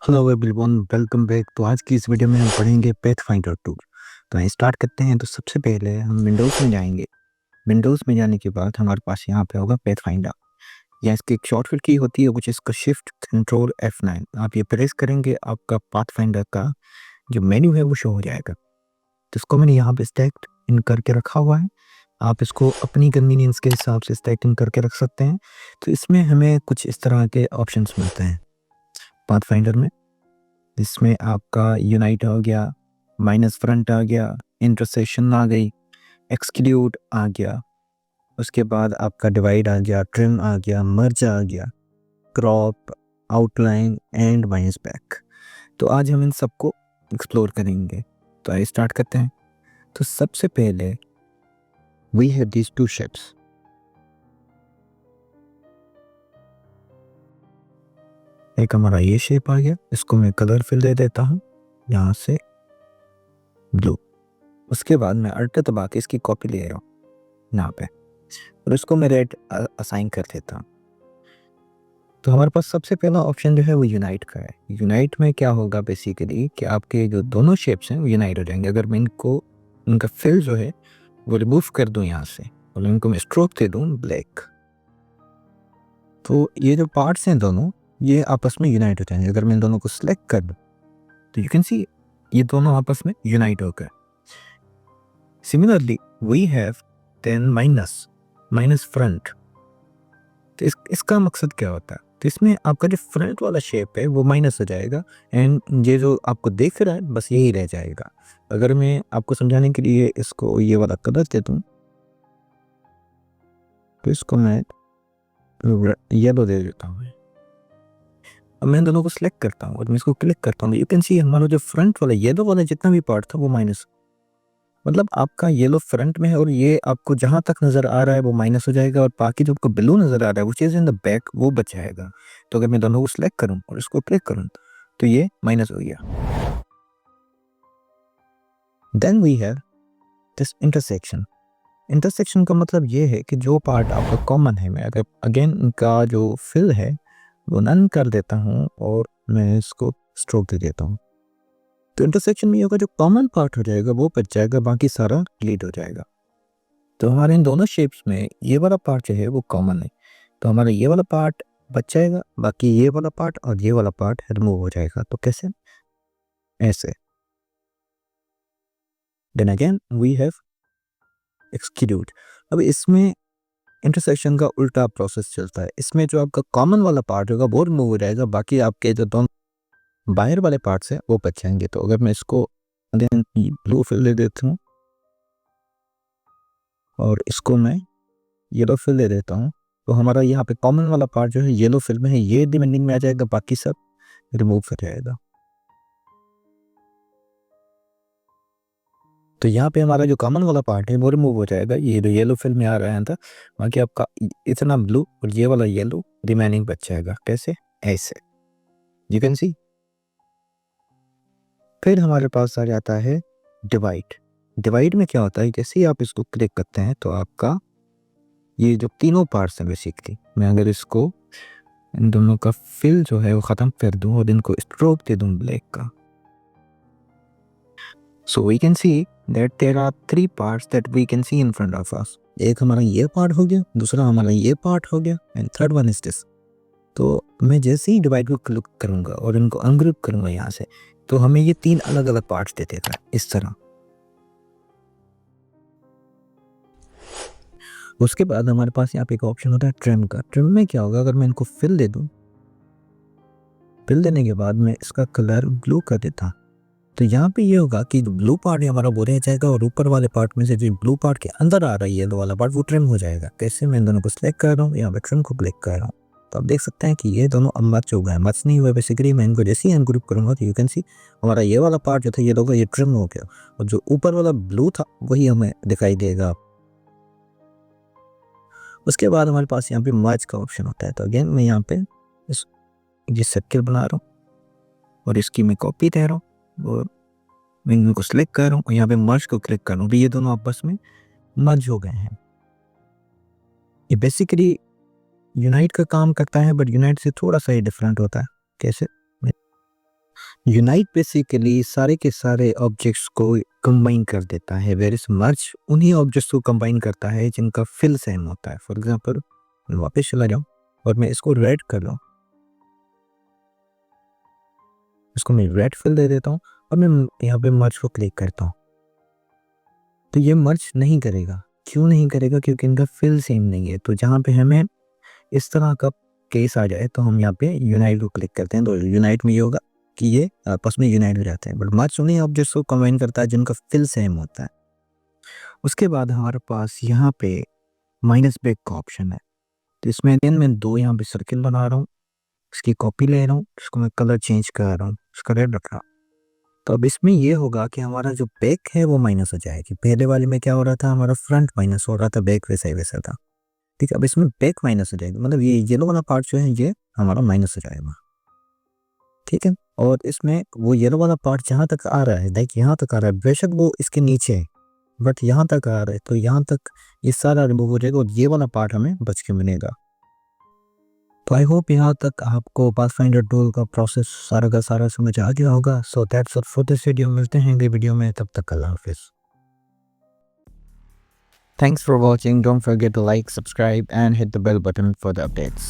Hello everyone, welcome back. तो आज की इस वीडियो में हम पढ़ेंगे पैथफाइंडर टूल। तो आइए स्टार्ट करते हैं। तो सबसे पहले हम विंडोज़ में जाएंगे। विंडोज़ में जाने के बाद हमारे पास यहाँ पे होगा पैथफाइंडर, या इसकी एक शॉर्टकट की होती है कुछ इसका शिफ्ट कंट्रोल F9। आप ये प्रेस करेंगे, आपका पाथफाइंडर का जो मेन्यू है वो शो हो जाएगा। तो इसको मैंने यहाँ पे स्टैक इन करके रखा हुआ है। आप इसको अपनी कन्वीनियंस के हिसाब से स्टैक इन करके रख सकते हैं। तो इसमें हमें कुछ इस तरह के ऑप्शंस मिलते हैं पाथफाइंडर में। इसमें आपका यूनाइट हो गया, माइनस फ्रंट आ गया, इंटरसेक्शन आ गई, एक्सक्लूड आ गया, उसके बाद आपका डिवाइड आ गया, ट्रिम आ गया, मर्ज आ गया, crop, outline and minus back. तो आज हम इन सबको एक्सप्लोर करेंगे। तो आइए स्टार्ट करते हैं। तो सबसे पहले we have these two shapes. एक हमारा ये शेप आ गया, इसको मैं कलर फिल दे देता हूँ यहाँ से ब्लू। उसके बाद मैं अल्ट दबा के इसकी कॉपी ले रहा हूँ यहाँ पे, और इसको मैं रेड असाइन कर देता हूँ। तो हमारे पास सबसे पहला ऑप्शन जो है वो यूनाइट का है। यूनाइट में क्या होगा बेसिकली कि आपके जो दोनों शेप्स हैं वो यूनाइट हो जाएंगे। अगर मैं इनको उनका फिल जो है वो रिमूव कर दूं यहाँ से और इनको मैं स्ट्रोक दे दूं ब्लैक, तो ये जो पार्ट्स हैं दोनों ये आपस में यूनाइट हो जाएंगे। अगर मैं इन दोनों को सिलेक्ट कर दूं तो यू कैन सी ये दोनों आपस में यूनाइट हो गए। Similarly we have then minus front. तो इसका मकसद क्या होता है? तो इसमें आपका जो फ्रंट वाला शेप है वो माइनस हो जाएगा एंड ये जो आपको दिख रहा है बस यही रह जाएगा। अगर मैं आपको समझाने के लिए इसको ये वाला कलर दे दूं तो इसको मैं येलो दे देता हूँ। अब मैं दोनों को सिलेक्ट करता हूँ और मैं इसको क्लिक करता हूँ, यू कैन सी हमारा जो फ्रंट वाला येलो वाला जितना भी पार्ट था वो माइनस, मतलब आपका येलो फ्रंट में है और ये आपको जहां तक नजर आ रहा है वो माइनस हो जाएगा, और बाकी जो आपको ब्लू नजर आ रहा है वो चीज इन द बैक वो बच जाएगा। तो अगर मैं दोनों को सिलेक्ट करूं और इसको क्लिक करूं तो ये माइनस हो गया। Then we have this intersection. Intersection का मतलब ये है कि जो पार्ट आपका कॉमन है, मैं अगर अगेन इनका जो फिल है वो नन कर देता हूँ और मैं इसको स्ट्रोक दे देता हूँ, तो इंटरसेक्शन में ये होगा जो कॉमन पार्ट हो जाएगा वो बच जाएगा, बाकी सारा डिलीट हो जाएगा। तो हमारे इन दोनों शेप्स में ये वाला पार्ट जो है वो कॉमन है, तो हमारा ये वाला पार्ट बच जाएगा, बाकी ये वाला पार्ट और ये वाला पार्ट रिमूव हो जाएगा। तो कैसे? ऐसे। Then again we have exclude. अब इसमें इंटरसेक्शन का उल्टा प्रोसेस चलता है। इसमें जो आपका कॉमन वाला पार्ट होगा वो रिमूव हो जाएगा, बाकी आपके जो दोनों बाहर वाले पार्ट्स हैं वो बच जाएंगे। तो अगर मैं इसको ब्लू फिल दे देता हूँ और इसको मैं येलो फिल दे देता हूँ, तो हमारा यहाँ पे कॉमन वाला पार्ट जो है येलो फिल में है, ये डिमेंडिंग में आ जाएगा, बाकी सब रिमूव हो जाएगा। तो यहाँ पे हमारा जो कॉमन वाला पार्ट है वो रिमूव हो जाएगा, ये जो येलो फिल में आ रहा है था, बाकी आपका इतना ब्लू और ये वाला येलो रिमेनिंग बच जाएगा। कैसे? ऐसे। You can see. फिर हमारे पास आ जाता है डिवाइड। डिवाइड में क्या होता है, जैसे ही आप इसको क्लिक करते हैं तो आपका ये जो तीनों पार्ट्स हैं बेसिकली, मैं अगर इसको इन दोनों का फिल जो है वो ख़त्म कर दूं और इनको स्ट्रोक दे दूं ब्लैक का, so we can see that there are three parts that we can see in front of us. एक हमारा ये पार्ट हो गया, दूसरा हमारा ये पार्ट हो गया and third one is this. तो मैं जैसे ही डिवाइड को क्लिक करूंगा और इनको अनग्रुप करूंगा यहाँ से, तो हमें ये तीन अलग अलग पार्ट्स दे देगा इस तरह। उसके बाद हमारे पास यहाँ पे एक ऑप्शन होता है ट्रिम का। ट्रिम में क्या होगा, अगर मैं इनको फिल दे दूं, फिल देने के बाद मैं इसका कलर ब्लू कर देता, तो यहाँ पे ये होगा कि ब्लू पार्ट हमारा वो रह जाएगा और ऊपर वाले पार्ट में से जो ब्लू पार्ट के अंदर आ रहा है येलो वाला पार्ट वो ट्रिम हो जाएगा। कैसे? मैं इन दोनों को सिलेक्ट कर रहा हूँ, यहाँ पे ट्रिम को क्लिक कर रहा हूँ, तो आप देख सकते हैं कि ये दोनों अब मर्ज हो गए। मर्ज नहीं हुए बेसिकली, मैं इनको जैसे ही अनग्रुप करूंगा तो यू कैन सी हमारा ये वाला पार्ट जो था ये होगा, ये ट्रिम हो गया, और जो ऊपर वाला ब्लू था वही हमें दिखाई देगा। उसके बाद हमारे पास यहाँ पे मर्ज का ऑप्शन होता है। तो अगेन मैं यहाँ पे ये सर्किल बना रहा हूँ और इसकी मैं कॉपी दे रहा हूँ और मैं इनको सिलेक्ट कर रहा हूँ और यहाँ पे मर्ज को क्लिक कर रहा हूँ, तो ये दोनों आपस में मर्ज हो गए हैं। ये बेसिकली यूनाइट का काम करता है, बट यूनाइट से थोड़ा सा ही डिफरेंट होता है। कैसे? यूनाइट बेसिकली सारे के सारे ऑब्जेक्ट्स को कंबाइन कर देता है, वेयर इज मर्ज उन्हीं ऑब्जेक्ट्स को कंबाइन करता है जिनका फिल सेम होता है। फॉर एग्जांपल मैं वापस चला जाऊँ और मैं इसको रेड कर लूँ, इसको मैं रेड फिल दे देता हूँ और मैं यहाँ पे मर्ज को क्लिक करता हूँ, तो ये मर्ज नहीं करेगा। क्यों नहीं करेगा? क्योंकि इनका फिल सेम नहीं है। तो जहाँ पे हमें इस तरह का केस आ जाए तो हम यहाँ पे यूनाइट को क्लिक करते हैं, तो यूनाइट में ये होगा कि ये आपस में यूनाइट हो जाते हैं। बट मर्ज उन्हीं ऑब्जेक्ट्स को कंबाइन करता है जिनका फिल सेम होता है। उसके बाद हमारे पास यहाँ पे माइनस ब्रेक का ऑप्शन है, तो इसमें अगेन मैं 2 यहाँ पे सर्किल बना रहा हूँ, इसकी कॉपी ले रहा हूँ, इसको मैं कलर चेंज कर रहा हूँ, इसका रेड रख रहा हूँ। तो अब इसमें ये होगा कि हमारा जो बैक है वो माइनस हो जाएगी। पहले वाले में क्या हो रहा था, हमारा फ्रंट माइनस हो रहा था, बैक वैसा ही वैसा था। ठीक है, अब इसमें बैक माइनस हो जाएगा, मतलब ये येलो वाला पार्ट जो है ये हमारा माइनस हो जाएगा। ठीक है, और इसमें वो येलो वाला पार्ट जहाँ तक आ रहा है, लाइक यहाँ तक आ रहा है, बेशक वो इसके नीचे है बट यहाँ तक आ रहा है, तो यहाँ तक ये सारा रिमूव हो जाएगा और ये वाला पार्ट हमें बच के मिलेगा। तो आई होप यहाँ तक आपको पाथफाइंडर टूल का प्रोसेस सारा का सारा समझ आ गया होगा। So that's all for this video. मिलते हैं अगले वीडियो में, तब तक अल्लाह हाफिज़। Thanks for watching. Don't forget to like, subscribe and hit the bell button for the updates.